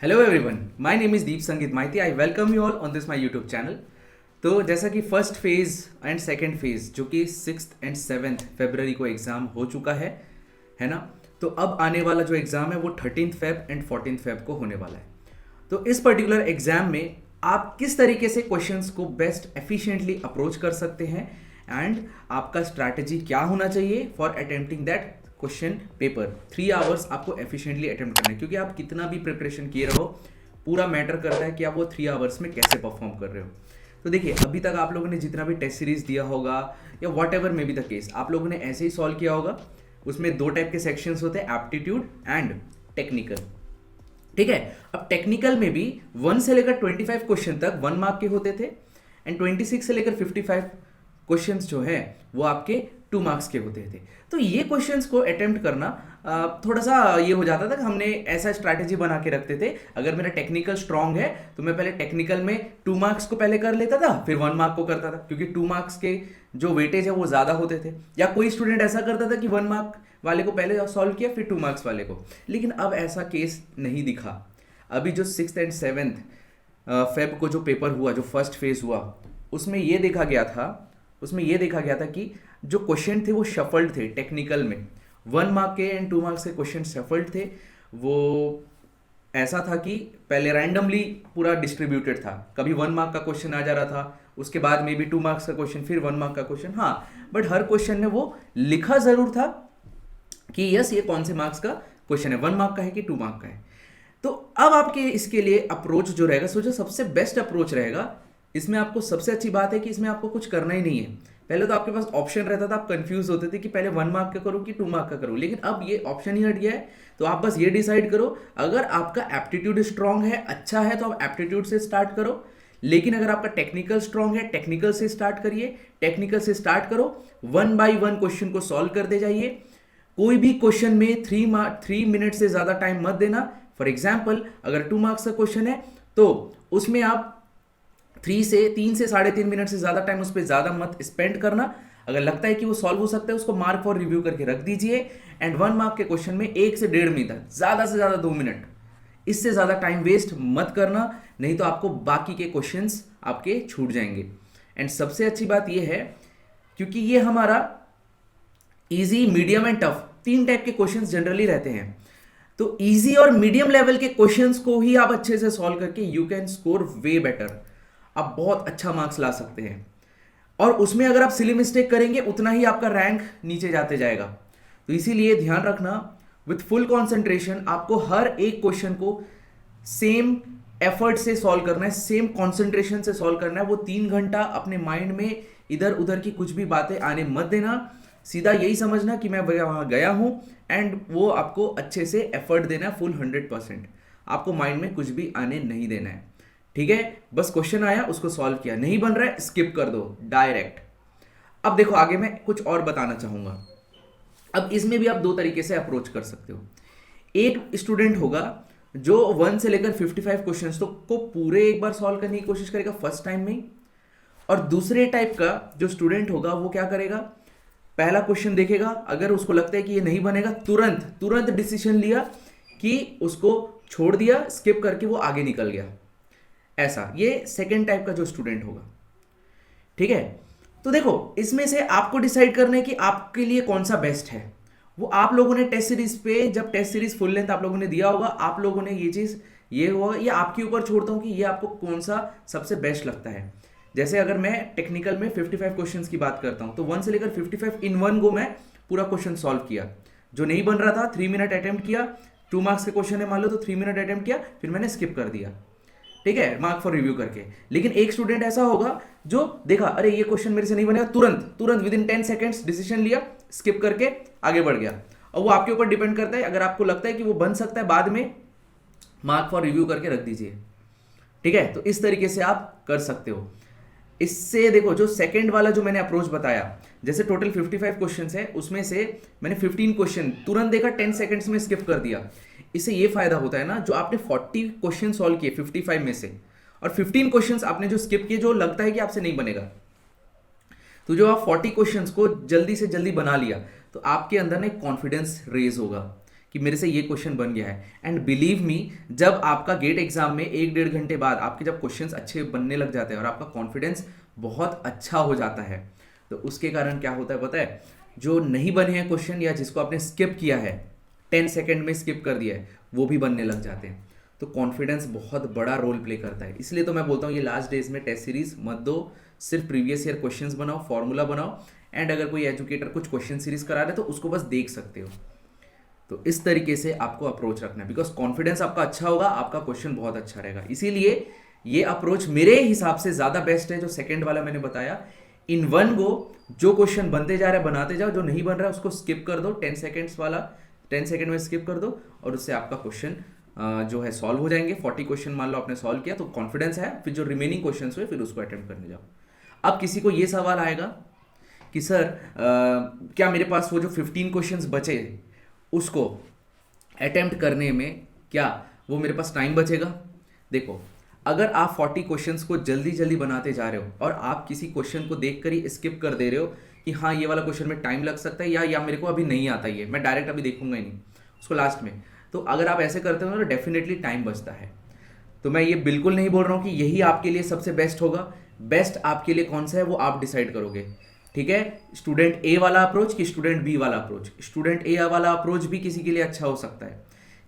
Hello everyone, my name is Deep Sangeet Maity. I welcome you all on this my YouTube channel. तो जैसा कि first phase and second phase जो कि 6th और 7th फरवरी को एग्ज़ाम हो चुका है ना। तो अब आने वाला जो एग्ज़ाम है वो 13th Feb and 14th Feb को होने वाला है। तो इस पर्टिकुलर एग्ज़ाम में आप किस तरीके से क्वेश्चंस को बेस्ट एफिशिएंटली अप्रोच कर सकते हैं एंड आपका स्ट्रैटेजी क्या होना चाहिए for attempting that question paper. 3 hours आपको एफिशिएंटली अटेम्प्ट करना है, क्योंकि आप कितना भी प्रिपरेशन किए रहो पूरा मैटर करता है कि आप वो 3 आवर्स में कैसे परफॉर्म कर रहे हो। तो देखिए, अभी तक आप लोगों ने जितना भी टेस्ट सीरीज दिया होगा या what ever may be the case, आप लोगों ने ऐसे ही सॉल्व किया होगा। उसमें 2 टाइप के सेक्शंस होते हैं, एप्टीट्यूड एंड टेक्निकल। ठीक है, अब टेक्निकल में भी 1 से लेकर 25 क्वेश्चन तक 1 मार्क के होते थे एंड 26 से लेकर 55 क्वेश्चंस जो है वो आपके 2 मार्क्स के होते थे। तो ये क्वेश्चंस को अटेम्प्ट करना थोड़ा सा ये हो जाता था कि हमने ऐसा स्ट्रैटेजी बना के रखते थे, अगर मेरा टेक्निकल स्ट्रांग है तो मैं पहले टेक्निकल में 2 मार्क्स को पहले कर लेता था, फिर 1 मार्क को करता था, क्योंकि 2 मार्क्स के जो वेटेज है वो ज़्यादा होते थे। या कोई स्टूडेंट ऐसा करता था कि 1 मार्क वाले को पहले सॉल्व किया फिर 2 मार्क्स वाले को, लेकिन अब ऐसा केस नहीं दिखा। अभी जो 6th एंड 7th फेब को जो पेपर हुआ, जो फर्स्ट फेज हुआ, उसमें ये देखा गया था कि जो क्वेश्चन थे वो शफल्ड थे। टेक्निकल में 1 मार्क के एंड 2 मार्क्स के क्वेश्चन शफल्ड थे। वो ऐसा था कि पहले रैंडमली पूरा डिस्ट्रीब्यूटेड था, कभी 1 मार्क का क्वेश्चन आ जा रहा था, उसके बाद में भी 2 मार्क्स का क्वेश्चन, फिर 1 मार्क का क्वेश्चन। हाँ, बट हर क्वेश्चन में वो लिखा जरूर था कि यस ये कौन से मार्क्स का क्वेश्चन है, 1 मार्क का है कि 2 मार्क का है। तो अब आपके इसके लिए अप्रोच जो रहेगा, सोचो सबसे बेस्ट अप्रोच रहेगा। इसमें आपको सबसे अच्छी बात है कि इसमें आपको कुछ करना ही नहीं है। पहले तो आपके पास ऑप्शन रहता था, आप कंफ्यूज होते थे कि पहले 1 मार्क का करूं कि 2 मार्क का करूं, लेकिन अब ये ऑप्शन ही हट गया है। तो आप बस ये डिसाइड करो, अगर आपका एप्टीट्यूड स्ट्रांग है, अच्छा है, तो आप एप्टीट्यूड से स्टार्ट करो। लेकिन अगर आपका टेक्निकल स्ट्रांग है, टेक्निकल से स्टार्ट करिए, टेक्निकल से स्टार्ट करो, 1 बाई 1 क्वेश्चन को सॉल्व करते जाइए। कोई भी क्वेश्चन में 3 मिनट से ज्यादा टाइम मत देना। फॉर एग्जाम्पल, अगर 2 मार्क्स का क्वेश्चन है तो उसमें आप 3 से 3.5 मिनट से ज्यादा टाइम उस पर ज्यादा मत स्पेंड करना। अगर लगता है कि वो सॉल्व हो सकता है, उसको मार्क फॉर रिव्यू करके रख दीजिए। एंड 1 मार्क के क्वेश्चन में 1 से 1.5 मिनट, ज्यादा से ज्यादा 2 मिनट, इससे ज्यादा टाइम वेस्ट मत करना, नहीं तो आपको बाकी के क्वेश्चंस आपके छूट जाएंगे। एंड सबसे अच्छी बात यह है, क्योंकि ये हमारा easy, medium and tough 3 type के क्वेश्चंस जनरली रहते हैं, तो इजी और मीडियम लेवल के क्वेश्चंस को ही आप अच्छे से सॉल्व करके you can score way better. आप बहुत अच्छा मार्क्स ला सकते हैं, और उसमें अगर आप सिली मिस्टेक करेंगे उतना ही आपका रैंक नीचे जाते जाएगा। तो इसीलिए ध्यान रखना, विथ फुल कंसंट्रेशन आपको हर एक क्वेश्चन को सेम एफर्ट से सॉल्व करना है, सेम कंसंट्रेशन से सॉल्व करना है। वो 3 घंटा अपने माइंड में इधर उधर की कुछ भी बातें आने मत देना। सीधा यही समझना कि मैं वहां गया हूं एंड वो आपको अच्छे से एफर्ट देना है, फुल 100%। आपको माइंड में कुछ भी आने नहीं देना है। ठीक है, बस क्वेश्चन आया उसको सॉल्व किया, नहीं बन रहा है स्किप कर दो डायरेक्ट। अब देखो, आगे मैं कुछ और बताना चाहूंगा। अब इसमें भी आप 2 तरीके से अप्रोच कर सकते हो। एक स्टूडेंट होगा जो 1 से लेकर 55 क्वेश्चंस तो को पूरे एक बार सॉल्व करने की कोशिश करेगा फर्स्ट टाइम में ही। और दूसरे टाइप का जो स्टूडेंट होगा वो क्या करेगा, पहला क्वेश्चन देखेगा, अगर उसको लगता है कि ये नहीं बनेगा, तुरंत डिसीजन लिया कि उसको छोड़ दिया, स्किप करके वो आगे निकल गया। ऐसा ये सेकेंड टाइप का जो स्टूडेंट होगा। ठीक है, तो देखो इसमें से आपको डिसाइड करना है कि आपके लिए कौन सा बेस्ट है। वो आप लोगों ने टेस्ट सीरीज पे, जब टेस्ट सीरीज फुल लेंथ आप लोगों ने दिया होगा, आप लोगों ने ये चीज, ये होगा, ये आपके ऊपर छोड़ता हूं कि ये आपको कौन सा सबसे बेस्ट लगता है। जैसे अगर मैं टेक्निकल में 55 क्वेश्चंस की बात करता हूं, तो 1 से लेकर 55 इन 1 गो मैं पूरा क्वेश्चन सॉल्व किया। जो नहीं बन रहा था 3 मिनट अटेम्प्ट किया, 2 मार्क्स के क्वेश्चन है मान लो, तो 3 मिनट अटेम्प्ट किया, फिर मैंने स्किप कर दिया। ठीक है, मार्क फॉर रिव्यू करके। लेकिन एक स्टूडेंट ऐसा होगा जो देखा, अरे ये क्वेश्चन मेरे से नहीं बनेगा, तुरंत विद इन 10 सेकेंड्स डिसीजन लिया, स्किप करके आगे बढ़ गया। और वो आपके ऊपर डिपेंड करता है, अगर आपको लगता है कि वो बन सकता है, बाद में मार्क फॉर रिव्यू करके रख दीजिए। ठीक है, तो इस तरीके से आप कर सकते हो। इससे देखो, जो सेकंड वाला जो मैंने अप्रोच बताया, जैसे टोटल 55 क्वेश्चन है, उसमें से मैंने 15 क्वेश्चन तुरंत देखा, 10 सेकंड्स में स्किप कर दिया। इससे ये फायदा होता है ना, जो आपने 40 क्वेश्चन सॉल्व किए 55 में से, और 15 क्वेश्चंस आपने जो स्किप किए, जो लगता है कि आपसे नहीं बनेगा, तो जो आप 40 क्वेश्चंस को जल्दी से जल्दी बना लिया, तो आपके अंदर ना एक कॉन्फिडेंस रेज होगा कि मेरे से ये क्वेश्चन बन गया है। एंड बिलीव मी, जब आपका गेट एग्जाम में 1-1.5 घंटे बाद आपके जब क्वेश्चंस अच्छे बनने लग जाते हैं और आपका कॉन्फिडेंस बहुत अच्छा हो जाता है, तो उसके कारण क्या होता है पता है, जो नहीं बने हैं क्वेश्चन या जिसको आपने स्किप किया है, 10 सेकेंड में स्किप कर दिया है, वो भी बनने लग जाते हैं। तो कॉन्फिडेंस बहुत बड़ा रोल प्ले करता है। इसलिए तो मैं बोलता हूँ ये लास्ट डेज में टेस्ट सीरीज मत दो, सिर्फ प्रीवियस ईयर क्वेश्चंस बनाओ, फॉर्मूला बनाओ, एंड अगर कोई एजुकेटर कुछ क्वेश्चन सीरीज करा रहे तो उसको बस देख सकते हो। तो इस तरीके से आपको अप्रोच रखना है, बिकॉज कॉन्फिडेंस आपका अच्छा होगा, आपका क्वेश्चन बहुत अच्छा रहेगा। इसीलिए ये अप्रोच मेरे हिसाब से ज्यादा बेस्ट है जो सेकंड वाला मैंने बताया। इन वन गो जो क्वेश्चन बनते जा रहे हैं बनाते जाओ, जो नहीं बन रहा है उसको स्किप कर दो, 10 सेकेंड्स वाला 10 सेकेंड में स्किप कर दो, और उससे आपका क्वेश्चन जो है सॉल्व हो जाएंगे। 40 क्वेश्चन मान लो आपने सॉल्व किया तो कॉन्फिडेंस है, फिर जो रिमेनिंग क्वेश्चन हुए फिर उसको अटेम्प्ट करने जाओ। अब किसी को ये सवाल आएगा कि सर क्या मेरे पास वो जो 15 क्वेश्चंस बचे उसको अटेम्प्ट करने में क्या वो मेरे पास टाइम बचेगा? देखो, अगर आप 40 क्वेश्चंस को जल्दी जल्दी बनाते जा रहे हो और आप किसी क्वेश्चन को देखकर ही स्किप कर दे रहे हो कि हाँ ये वाला क्वेश्चन में टाइम लग सकता है या मेरे को अभी नहीं आता, ये मैं डायरेक्ट अभी देखूंगा ही नहीं उसको लास्ट में, तो अगर आप ऐसे करते हो तो डेफिनेटली टाइम बचता है। तो मैं ये बिल्कुल नहीं बोल रहा हूँ कि यही आपके लिए सबसे बेस्ट होगा। बेस्ट आपके लिए कौन सा है वो आप डिसाइड करोगे, ठीक है? स्टूडेंट ए वाला अप्रोच कि स्टूडेंट बी वाला अप्रोच? स्टूडेंट ए वाला अप्रोच भी किसी के लिए अच्छा हो सकता है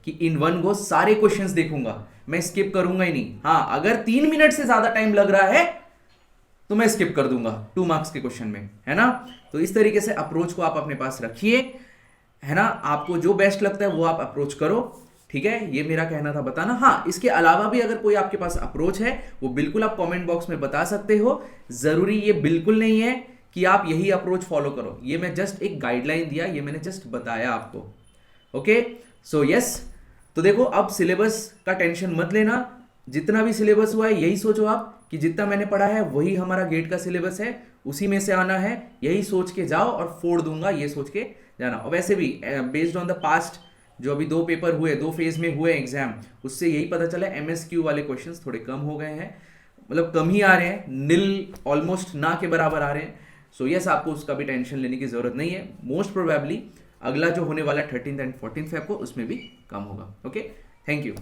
कि इन वन गो सारे क्वेश्चंस देखूंगा, मैं स्किप करूंगा ही नहीं। हाँ, अगर 3 मिनट से ज्यादा टाइम लग रहा है तो मैं स्किप कर दूंगा 2 मार्क्स के क्वेश्चन में, है ना? तो इस तरीके से अप्रोच को आप अपने पास रखिए, है ना? आपको जो बेस्ट लगता है वो आप अप्रोच करो, ठीक है? ये मेरा कहना था बताना। हाँ, इसके अलावा भी अगर कोई आपके पास अप्रोच है वो बिल्कुल आप कमेंट बॉक्स में बता सकते हो। जरूरी ये बिल्कुल नहीं है कि आप यही अप्रोच फॉलो करो, ये मैं जस्ट एक गाइडलाइन दिया, ये मैंने जस्ट बताया आपको। ओके, सो यस, तो देखो अब सिलेबस का टेंशन मत लेना, जितना भी सिलेबस हुआ है यही सोचो आप कि जितना मैंने पढ़ा है वही हमारा गेट का सिलेबस है, उसी में से आना है, यही सोच के जाओ और फोड़ दूंगा ये सोच के जाना। और वैसे भी बेस्ड ऑन द पास्ट जो अभी 2 पेपर हुए, 2 फेज में हुए एग्जाम, उससे यही पता चला MSQ वाले क्वेश्चंस थोड़े कम हो गए हैं, मतलब कम ही आ रहे हैं, नील ऑलमोस्ट ना के बराबर आ रहे हैं। सो यस, आपको उसका भी टेंशन लेने की जरूरत नहीं है। मोस्ट प्रोबेबली अगला जो होने वाला है 13th एंड 14th फेब को, उसमें भी कम होगा। Okay, thank you.